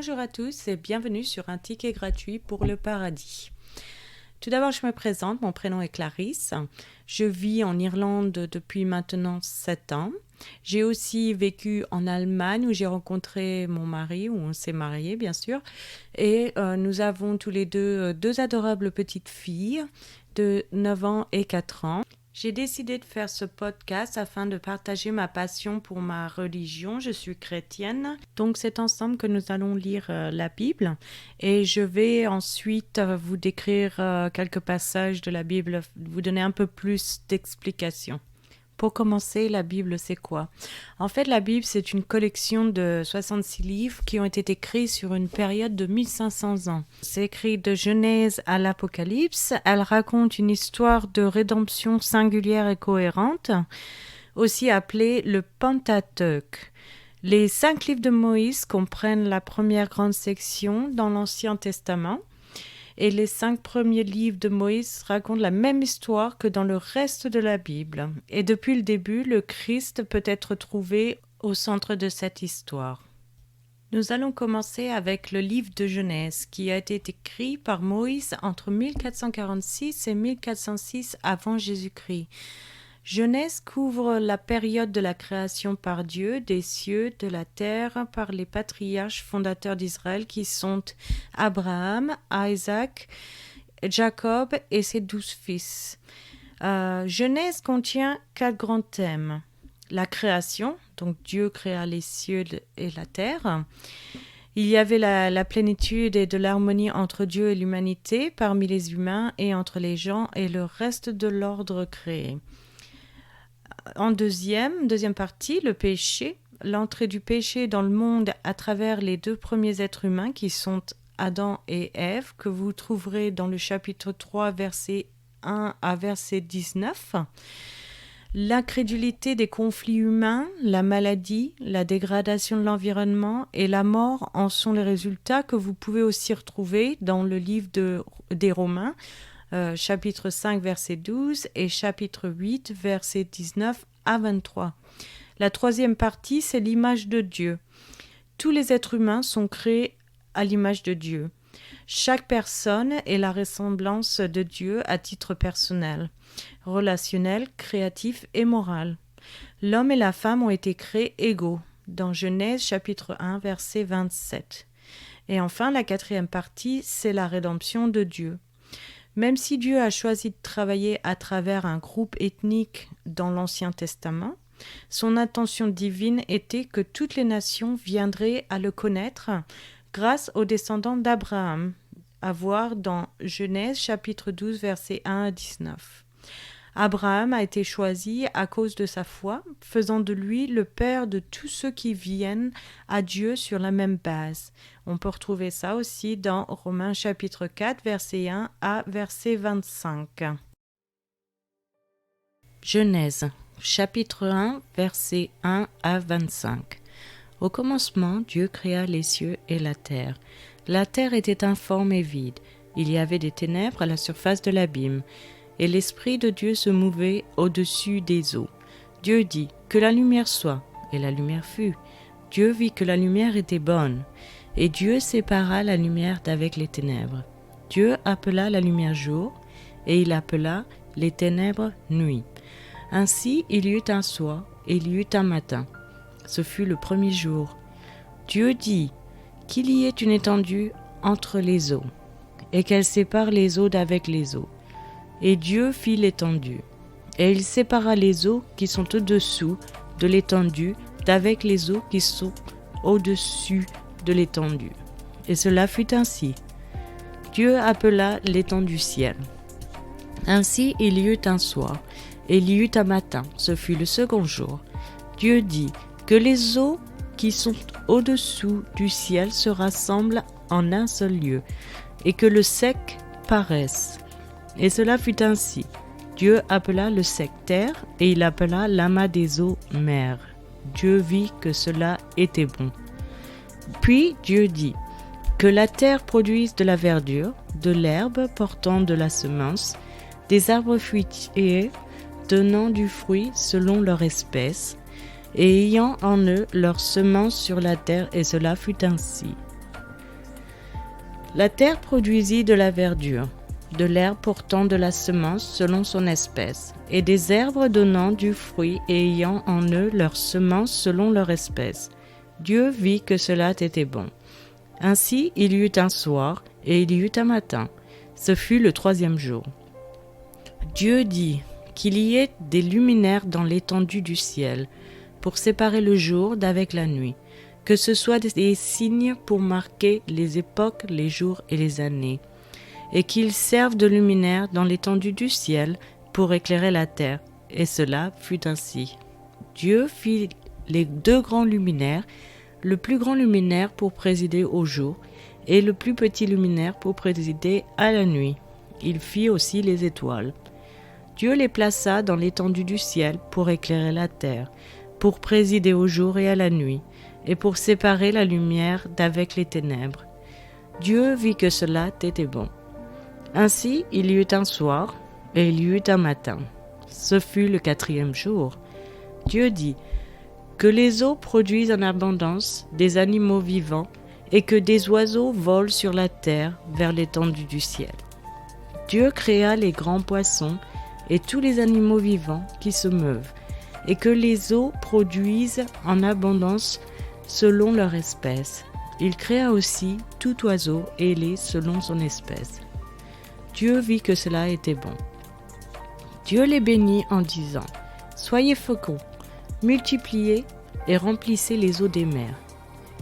Bonjour à tous et bienvenue sur un ticket gratuit pour le paradis. Tout d'abord, je me présente, mon prénom est Clarisse. Je vis en Irlande depuis maintenant 7 ans. J'ai aussi vécu en Allemagne où j'ai rencontré mon mari, où on s'est mariés bien sûr. Et nous avons tous les deux adorables petites filles de 9 ans et 4 ans. J'ai décidé de faire ce podcast afin de partager ma passion pour ma religion. Je suis chrétienne, donc c'est ensemble que nous allons lire la Bible et je vais ensuite vous décrire quelques passages de la Bible, vous donner un peu plus d'explications. Pour commencer, la Bible, c'est quoi? En fait, la Bible, c'est une collection de 66 livres qui ont été écrits sur une période de 1500 ans. C'est écrit de Genèse à l'Apocalypse. Elle raconte une histoire de rédemption singulière et cohérente, aussi appelée le Pentateuque. Les 5 livres de Moïse comprennent la première grande section dans l'Ancien Testament. Et les 5 premiers livres de Moïse racontent la même histoire que dans le reste de la Bible. Et depuis le début, le Christ peut être trouvé au centre de cette histoire. Nous allons commencer avec le livre de Genèse, qui a été écrit par Moïse entre 1446 et 1406 avant Jésus-Christ. Genèse couvre la période de la création par Dieu des cieux, de la terre, par les patriarches fondateurs d'Israël qui sont Abraham, Isaac, Jacob et ses 12 fils. Genèse contient 4 grands thèmes. La création, donc Dieu créa les cieux et la terre. Il y avait la plénitude et de l'harmonie entre Dieu et l'humanité, parmi les humains et entre les gens et le reste de l'ordre créé. En deuxième partie, le péché, l'entrée du péché dans le monde à travers les 2 premiers êtres humains qui sont Adam et Ève, que vous trouverez dans le chapitre 3, verset 1 à verset 19. L'incrédulité des conflits humains, la maladie, la dégradation de l'environnement et la mort en sont les résultats que vous pouvez aussi retrouver dans le livre des Romains, chapitre 5, verset 12 et chapitre 8, verset 19 à 23. La 3e partie, c'est l'image de Dieu. Tous les êtres humains sont créés à l'image de Dieu. Chaque personne est la ressemblance de Dieu à titre personnel, relationnel, créatif et moral. L'homme et la femme ont été créés égaux, dans Genèse chapitre 1, verset 27. Et enfin, la 4e partie, c'est la rédemption de Dieu. Même si Dieu a choisi de travailler à travers un groupe ethnique dans l'Ancien Testament, son intention divine était que toutes les nations viendraient à le connaître grâce aux descendants d'Abraham, à voir dans Genèse chapitre 12, versets 1 à 19. Abraham a été choisi à cause de sa foi, faisant de lui le père de tous ceux qui viennent à Dieu sur la même base. On peut retrouver ça aussi dans Romains chapitre 4, verset 1 à verset 25. Genèse, chapitre 1, verset 1 à 25. Au commencement, Dieu créa les cieux et la terre. La terre était informe et vide. Il y avait des ténèbres à la surface de l'abîme. Et l'Esprit de Dieu se mouvait au-dessus des eaux. Dieu dit « Que la lumière soit », et la lumière fut. Dieu vit que la lumière était bonne, et Dieu sépara la lumière d'avec les ténèbres. Dieu appela la lumière jour, et il appela les ténèbres nuit. Ainsi il y eut un soir, et il y eut un matin. Ce fut le premier jour. Dieu dit qu'il y ait une étendue entre les eaux, et qu'elle sépare les eaux d'avec les eaux. Et Dieu fit l'étendue. Et il sépara les eaux qui sont au-dessous de l'étendue d'avec les eaux qui sont au-dessus de l'étendue. Et cela fut ainsi. Dieu appela l'étendue ciel. Ainsi il y eut un soir, et il y eut un matin, ce fut le second jour. Dieu dit que les eaux qui sont au-dessous du ciel se rassemblent en un seul lieu, et que le sec paraisse. Et cela fut ainsi. Dieu appela le sec terre, et il appela l'amas des eaux mer. Dieu vit que cela était bon. Puis Dieu dit que la terre produise de la verdure, de l'herbe portant de la semence, des arbres fruitiers donnant du fruit selon leur espèce, et ayant en eux leur semence sur la terre, et cela fut ainsi. La terre produisit de la verdure, de l'herbe portant de la semence selon son espèce, et des herbes donnant du fruit et ayant en eux leur semence selon leur espèce. Dieu vit que cela était bon. Ainsi il y eut un soir, et il y eut un matin. Ce fut le 3e jour. Dieu dit qu'il y ait des luminaires dans l'étendue du ciel, pour séparer le jour d'avec la nuit, que ce soit des signes pour marquer les époques, les jours et les années, et qu'ils servent de luminaires dans l'étendue du ciel pour éclairer la terre. Et cela fut ainsi. Dieu fit les 2 grands luminaires, le plus grand luminaire pour présider au jour, et le plus petit luminaire pour présider à la nuit. Il fit aussi les étoiles. Dieu les plaça dans l'étendue du ciel pour éclairer la terre, pour présider au jour et à la nuit, et pour séparer la lumière d'avec les ténèbres. Dieu vit que cela était bon. Ainsi il y eut un soir, et il y eut un matin. Ce fut le 4e jour. Dieu dit que les eaux produisent en abondance des animaux vivants, et que des oiseaux volent sur la terre vers l'étendue du ciel. Dieu créa les grands poissons et tous les animaux vivants qui se meuvent, et que les eaux produisent en abondance selon leur espèce. Il créa aussi tout oiseau ailé selon son espèce. Dieu vit que cela était bon. Dieu les bénit en disant : « Soyez féconds, multipliez et remplissez les eaux des mers,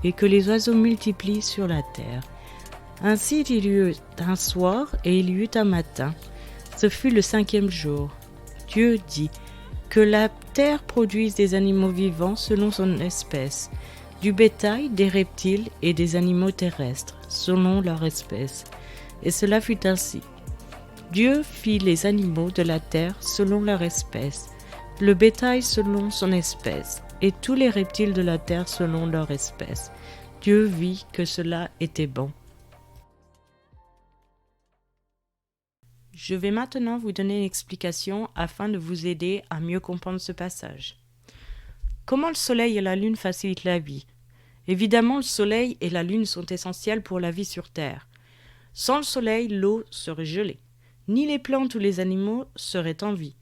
et que les oiseaux multiplient sur la terre. » Ainsi il y eut un soir et il y eut un matin. Ce fut le 5e jour. Dieu dit que la terre produise des animaux vivants selon son espèce, du bétail, des reptiles et des animaux terrestres, selon leur espèce. Et cela fut ainsi. Dieu fit les animaux de la terre selon leur espèce, le bétail selon son espèce, et tous les reptiles de la terre selon leur espèce. Dieu vit que cela était bon. Je vais maintenant vous donner une explication afin de vous aider à mieux comprendre ce passage. Comment le soleil et la lune facilitent la vie ? Évidemment, le soleil et la lune sont essentiels pour la vie sur Terre. Sans le soleil, l'eau serait gelée. Ni les plantes ou les animaux seraient en vie.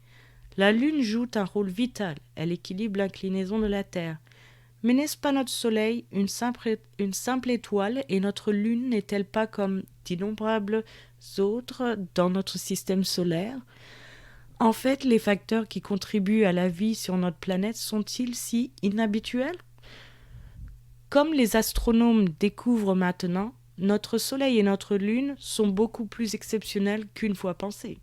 La lune joue un rôle vital, elle équilibre l'inclinaison de la Terre. Mais n'est-ce pas notre soleil une simple étoile, et notre lune n'est-elle pas comme d'innombrables autres dans notre système solaire ? En fait, les facteurs qui contribuent à la vie sur notre planète sont-ils si inhabituels ? Comme les astronomes découvrent maintenant, notre soleil et notre lune sont beaucoup plus exceptionnels qu'une fois pensé.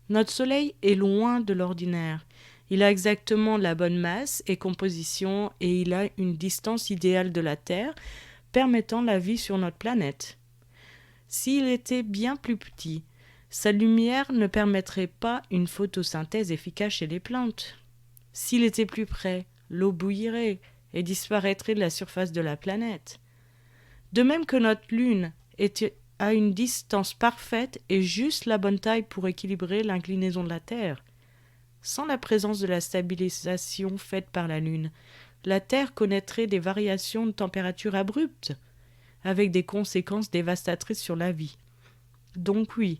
Notre soleil est loin de l'ordinaire. Il a exactement la bonne masse et composition, et il a une distance idéale de la Terre, permettant la vie sur notre planète. S'il était bien plus petit, sa lumière ne permettrait pas une photosynthèse efficace chez les plantes. S'il était plus près, l'eau bouillirait et disparaîtrait de la surface de la planète. De même que notre Lune a une distance parfaite et juste la bonne taille pour équilibrer l'inclinaison de la Terre. Sans la présence de la stabilisation faite par la Lune, la Terre connaîtrait des variations de température abruptes, avec des conséquences dévastatrices sur la vie. Donc oui,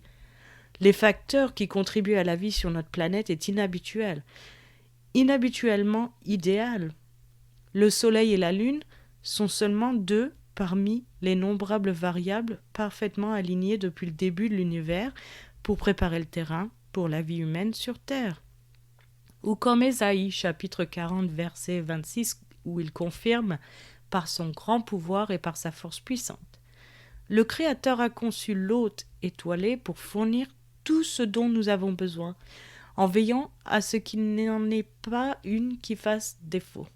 les facteurs qui contribuent à la vie sur notre planète est inhabituel, inhabituellement idéal. Le Soleil et la Lune sont seulement 2 parmi les nombrables variables parfaitement alignées depuis le début de l'univers pour préparer le terrain pour la vie humaine sur Terre. Ou comme Ésaïe, chapitre 40, verset 26, où il confirme « par son grand pouvoir et par sa force puissante ». Le Créateur a conçu l'hôte étoilé pour fournir tout ce dont nous avons besoin, en veillant à ce qu'il n'en ait pas une qui fasse défaut.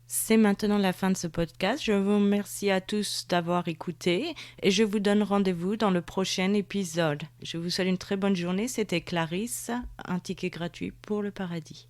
C'est maintenant la fin de ce podcast. Je vous remercie à tous d'avoir écouté et je vous donne rendez-vous dans le prochain épisode. Je vous souhaite une très bonne journée. C'était Clarisse, un ticket gratuit pour le paradis.